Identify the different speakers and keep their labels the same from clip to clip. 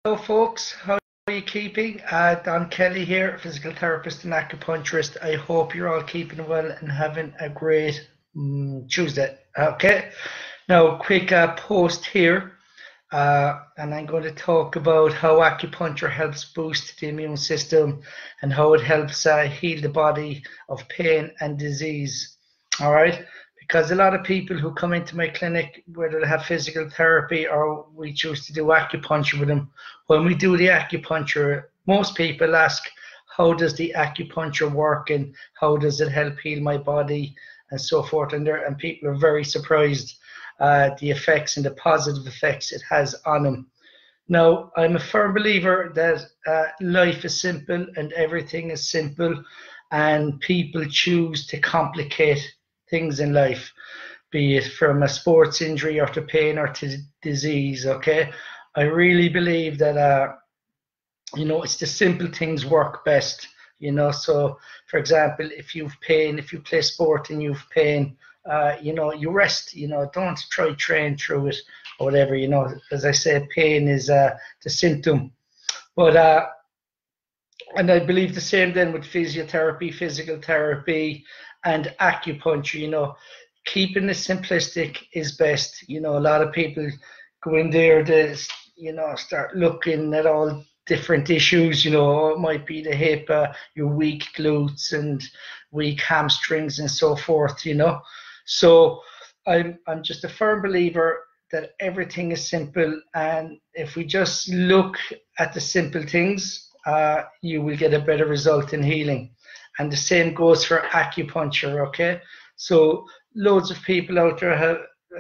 Speaker 1: Hello folks, how are you keeping? Don Kelly here, physical therapist and acupuncturist. I hope you're all keeping well and having a great Tuesday. Okay, now quick post here, and I'm going to talk about how acupuncture helps boost the immune system and how it helps heal the body of pain and disease. All right. Because a lot of people who come into my clinic, whether they have physical therapy or we choose to do acupuncture with them, when we do the acupuncture, most people ask, how does the acupuncture work and how does it help heal my body and so forth? And people are very surprised the effects and the positive effects it has on them. Now, I'm a firm believer that life is simple and everything is simple, and people choose to complicate things in life, be it from a sports injury or to pain or to disease. Okay, I really believe that it's the simple things work best. So for example, if you've pain, if you play sport and you've pain, you rest. Don't try train through it or whatever. As I said, pain is the symptom, but and I believe the same then with physiotherapy, physical therapy, and acupuncture. Keeping it simplistic is best. A lot of people go in there to, start looking at all different issues. It might be the hip, your weak glutes and weak hamstrings and so forth. So I'm just a firm believer that everything is simple, and if we just look at the simple things, you will get a better result in healing. And the same goes for acupuncture. Okay, so loads of people out there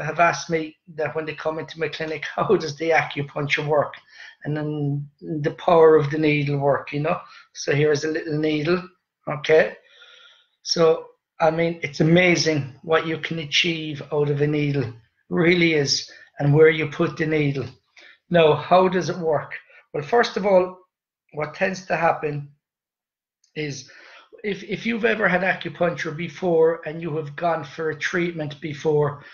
Speaker 1: have asked me that when they come into my clinic, how does the acupuncture work, and then the power of the needle work. So here's a little needle. Okay, so I mean, it's amazing what you can achieve out of a needle. It really is. And where you put the needle. Now, how does it work? Well, first of all, what tends to happen is if you've ever had acupuncture before and you have gone for a treatment before,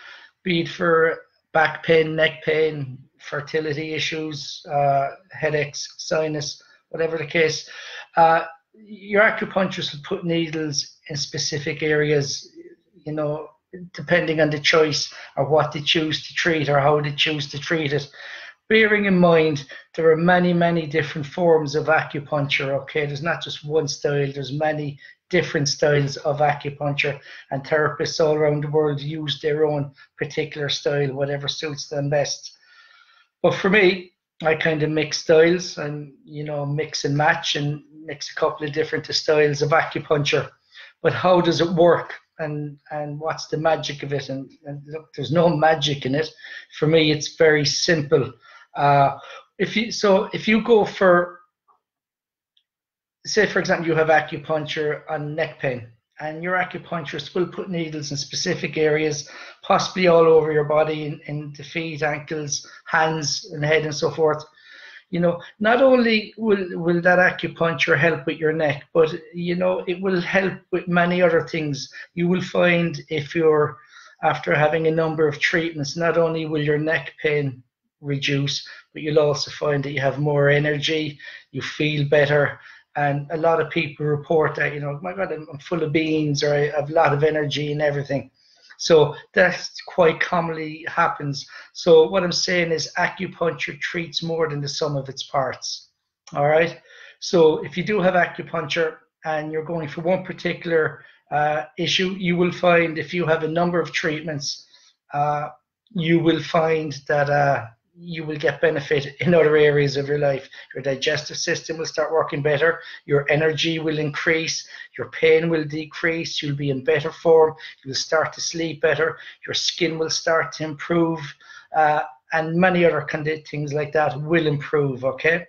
Speaker 1: be it for back pain, neck pain, fertility issues, headaches, sinus, whatever the case, your acupuncturist will put needles in specific areas, depending on the choice or what they choose to treat or how they choose to treat it. Bearing in mind, there are many, many different forms of acupuncture. Okay, there's not just one style, there's many different styles of acupuncture, and therapists all around the world use their own particular style, whatever suits them best. But for me, I kind of mix styles and, mix and match and mix a couple of different styles of acupuncture. But how does it work? And what's the magic of it? And look, there's no magic in it. For me, it's very simple. If you go for, say for example, you have acupuncture on neck pain, and your acupuncturist will put needles in specific areas, possibly all over your body, in the feet, ankles, hands, and head, and so forth. Not only will that acupuncture help with your neck, but it will help with many other things. You will find, if you're after having a number of treatments, not only will your neck pain reduce, but you'll also find that you have more energy, you feel better. And a lot of people report that, my God, I'm full of beans, or I have a lot of energy and everything. So that quite commonly happens. So what I'm saying is acupuncture treats more than the sum of its parts. All right. So if you do have acupuncture and you're going for one particular issue, you will find if you have a number of treatments, you will find that you will get benefit in other areas of your life. Your digestive system will start working better. Your energy will increase. Your pain will decrease. You'll be in better form. You'll start to sleep better. Your skin will start to improve. And many other kind of things like that will improve. Okay.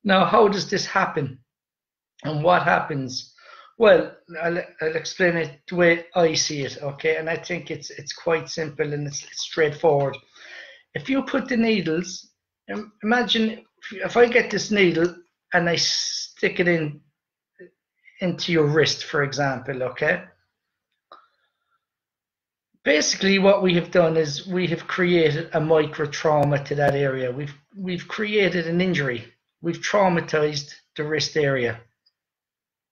Speaker 1: Now, how does this happen? And what happens? Well, I'll explain it the way I see it. Okay. And I think it's quite simple and it's straightforward. If you put the needles, imagine if I get this needle and I stick it into your wrist, for example, okay? Basically, what we have done is we have created a micro trauma to that area. We've created an injury, we've traumatized the wrist area.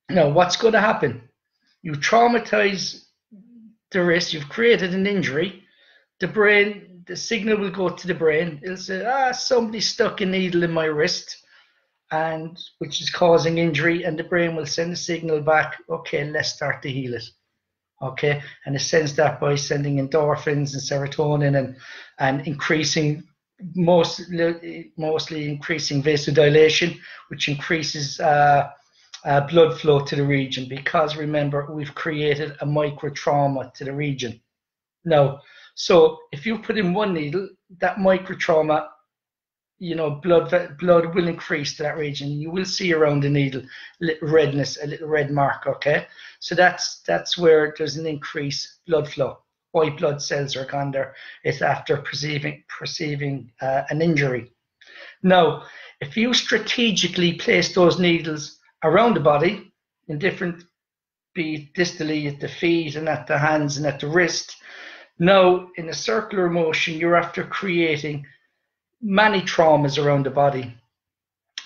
Speaker 1: Now, what's going to happen? You traumatize the wrist, you've created an injury. The brain, the signal will go to the brain. It'll say, somebody stuck a needle in my wrist, and which is causing injury, and the brain will send a signal back, okay, let's start to heal it. Okay, and it sends that by sending endorphins and serotonin and increasing, mostly increasing vasodilation, which increases blood flow to the region, because remember, we've created a micro trauma to the region. Now, so if you put in one needle, that micro trauma, blood will increase to that region. You will see around the needle a little redness, a little red mark. Okay, so that's where there's an increased blood flow. White blood cells are gone there. It's after perceiving an injury. Now, if you strategically place those needles around the body in different, be it distally at the feet and at the hands and at the wrist, now in a circular motion, you're after creating many traumas around the body,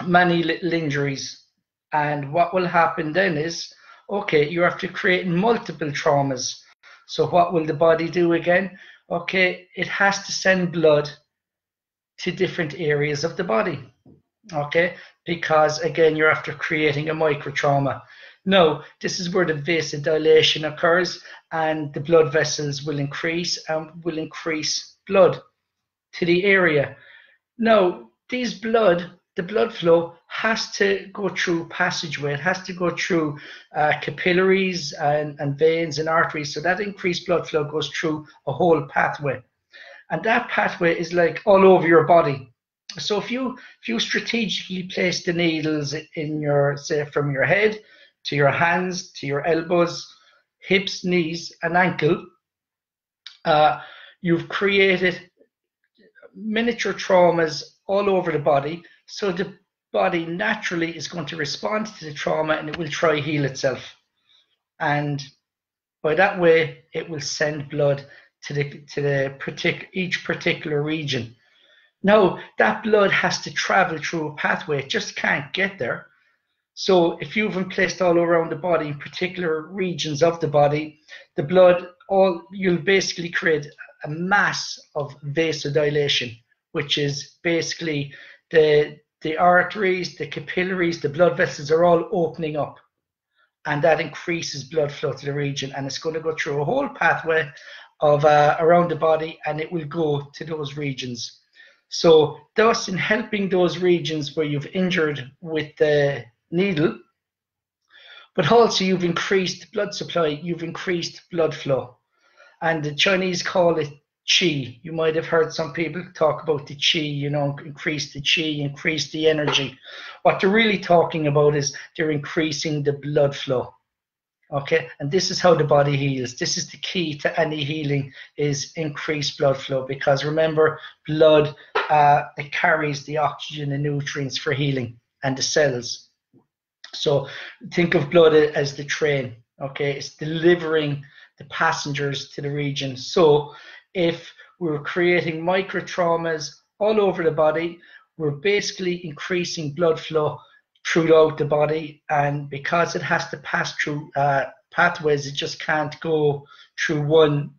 Speaker 1: many little injuries. And what will happen then is, okay, you're after creating multiple traumas. So what will the body do again? Okay, it has to send blood to different areas of the body. Okay, because again, you're after creating a micro trauma. Now, this is where the vasodilation occurs, and the blood vessels will increase and will increase blood to the area. Now, the blood flow has to go through passageway. It has to go through capillaries and veins and arteries. So that increased blood flow goes through a whole pathway. And that pathway is like all over your body. So if you strategically place the needles in your, say, from your head to your hands, to your elbows, hips, knees, and ankle, you've created miniature traumas all over the body. So the body naturally is going to respond to the trauma, and it will try heal itself. And by that way, it will send blood to each particular region. Now, that blood has to travel through a pathway. It just can't get there. So if you've been placed all around the body, in particular regions of the body, the blood, you'll basically create a mass of vasodilation, which is basically the arteries, the capillaries, the blood vessels are all opening up, and that increases blood flow to the region, and it's going to go through a whole pathway of around the body, and it will go to those regions. So thus, in helping those regions where you've injured with the needle, but also you've increased blood supply, you've increased blood flow. And the Chinese call it qi. You might have heard some people talk about the qi, increase the qi, increase the energy. What they're really talking about is they're increasing the blood flow. Okay, and this is how the body heals. This is the key to any healing, is increased blood flow, because remember, blood, it carries the oxygen and nutrients for healing, and the cells. So think of blood as the train. Okay, it's delivering the passengers to the region. So if we're creating micro traumas all over the body, we're basically increasing blood flow throughout the body, and because it has to pass through pathways, it just can't go through one.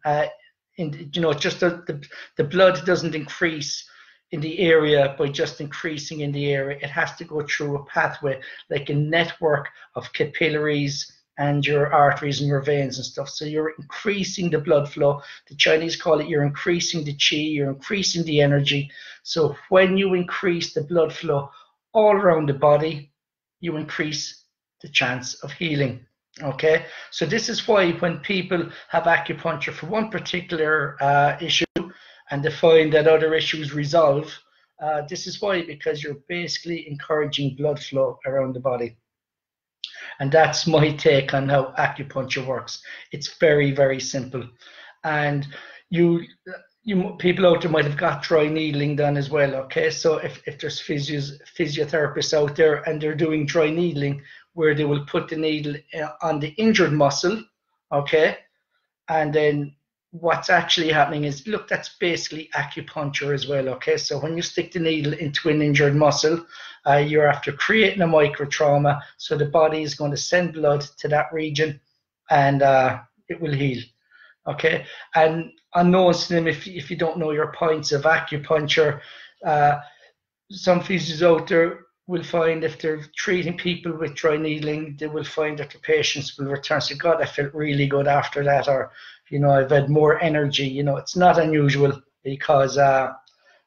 Speaker 1: Just the blood doesn't increase in the area by just increasing in the area. It has to go through a pathway, like a network of capillaries and your arteries and your veins and stuff. So you're increasing the blood flow. The Chinese call it, you're increasing the qi, you're increasing the energy. So when you increase the blood flow all around the body, you increase the chance of healing. Okay, so this is why when people have acupuncture for one particular issue and they find that other issues resolve, this is why, because you're basically encouraging blood flow around the body. And that's my take on how acupuncture works. It's very, very simple. And people out there might have got dry needling done as well. Okay, so if there's physiotherapists out there and they're doing dry needling, where they will put the needle on the injured muscle, okay, and then what's actually happening is, look, that's basically acupuncture as well, okay? So when you stick the needle into an injured muscle, you're after creating a microtrauma, so the body is going to send blood to that region, and it will heal, okay? And unknowns to them, if you don't know your points of acupuncture, some physios out there will find, if they're treating people with dry needling, they will find that the patients will return, say, God, I felt really good after that, or, you know, I've had more energy. You know, it's not unusual, because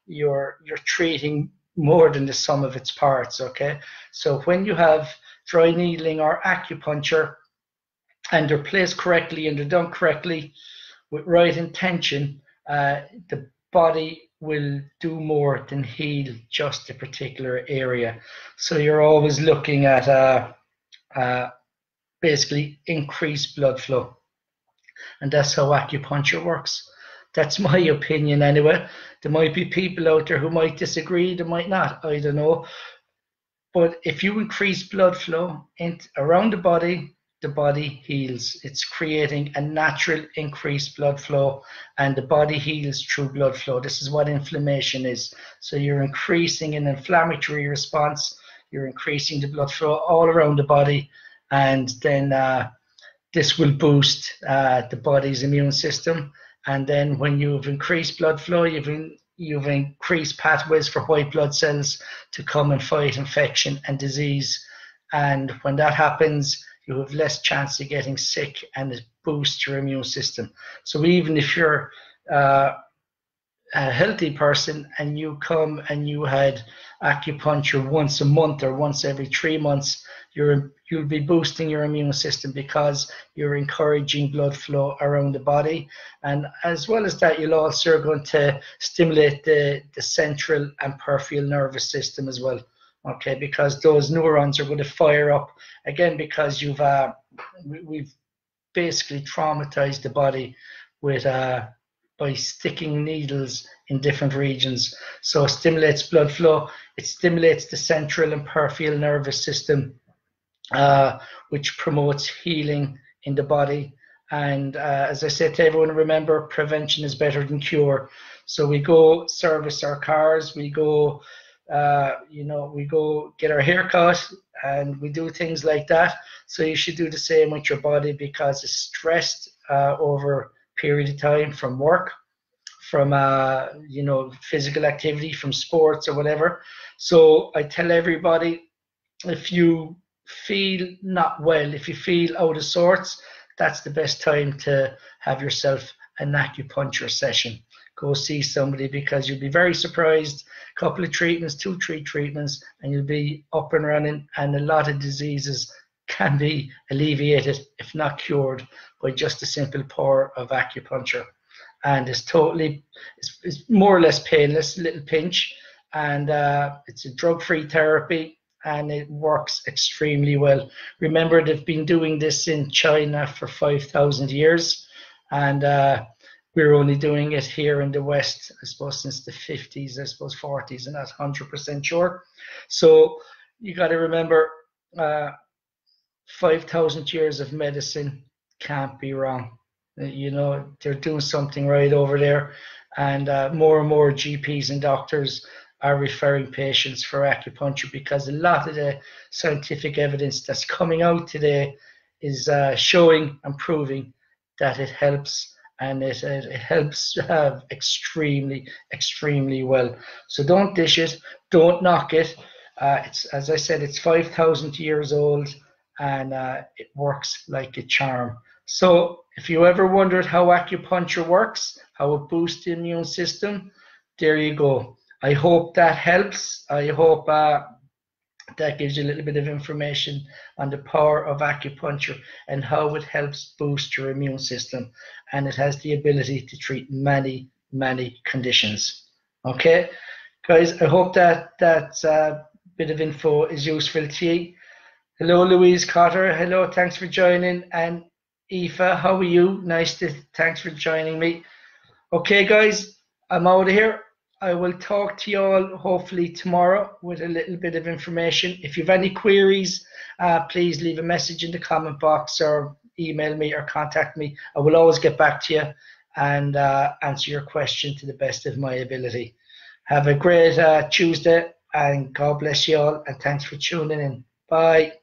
Speaker 1: you're treating more than the sum of its parts, okay? So when you have dry needling or acupuncture, and they're placed correctly and they're done correctly with right intention, the body will do more than heal just a particular area. So you're always looking at basically increased blood flow, and that's how acupuncture works. That's my opinion anyway. There might be people out there who might disagree, they might not, I don't know. But if you increase blood flow around the body heals. It's creating a natural increased blood flow, and the body heals through blood flow. This is what inflammation is. So you're increasing an inflammatory response, you're increasing the blood flow all around the body, and then this will boost the body's immune system. And then when you've increased blood flow, you've increased pathways for white blood cells to come and fight infection and disease. And when that happens, you have less chance of getting sick, and it boosts your immune system. So even if you're a healthy person and you come and you had acupuncture once a month or once every 3 months, you'll be boosting your immune system, because you're encouraging blood flow around the body. And as well as that, you'll also going to stimulate the central and peripheral nervous system as well. Okay, because those neurons are going to fire up again, because we've basically traumatized the body with by sticking needles in different regions. So it stimulates blood flow, it stimulates the central and peripheral nervous system, which promotes healing in the body. And as I said to everyone, remember, prevention is better than cure. So we go service our cars, we go we go get our hair cut, and we do things like that. So you should do the same with your body, because it's stressed over a period of time from work, from physical activity, from sports or whatever. So I tell everybody, if you feel not well, if you feel out of sorts, that's the best time to have yourself an acupuncture session. Go see somebody, because you'll be very surprised. A couple of treatments, 2-3 treatments, and you'll be up and running. And a lot of diseases can be alleviated, if not cured, by just a simple pour of acupuncture. And it's more or less painless, a little pinch, and it's a drug-free therapy, and it works extremely well. Remember, they've been doing this in China for 5,000 years, and we're only doing it here in the West, I suppose, since the 50s, I suppose 40s, and that's 100% sure. So you got to remember, 5,000 years of medicine can't be wrong. They're doing something right over there, and more and more GPs and doctors are referring patients for acupuncture, because a lot of the scientific evidence that's coming out today is showing and proving that it helps. And it helps extremely, extremely well. So don't dish it, don't knock it. It's, as I said, it's 5,000 years old, and it works like a charm. So if you ever wondered how acupuncture works, how it boosts the immune system, there you go. I hope that helps. I hope that gives you a little bit of information on the power of acupuncture and how it helps boost your immune system. And it has the ability to treat many, many conditions. Okay, guys, I hope that bit of info is useful to you. Hello, Louise Cotter. Hello, thanks for joining. And Aoife, how are you? Thanks for joining me. Okay, guys, I'm out of here. I will talk to you all hopefully tomorrow with a little bit of information. If you have any queries, please leave a message in the comment box, or email me or contact me. I will always get back to you. and answer your question to the best of my ability. Have a great Tuesday, and God bless you all, and thanks for tuning in. Bye.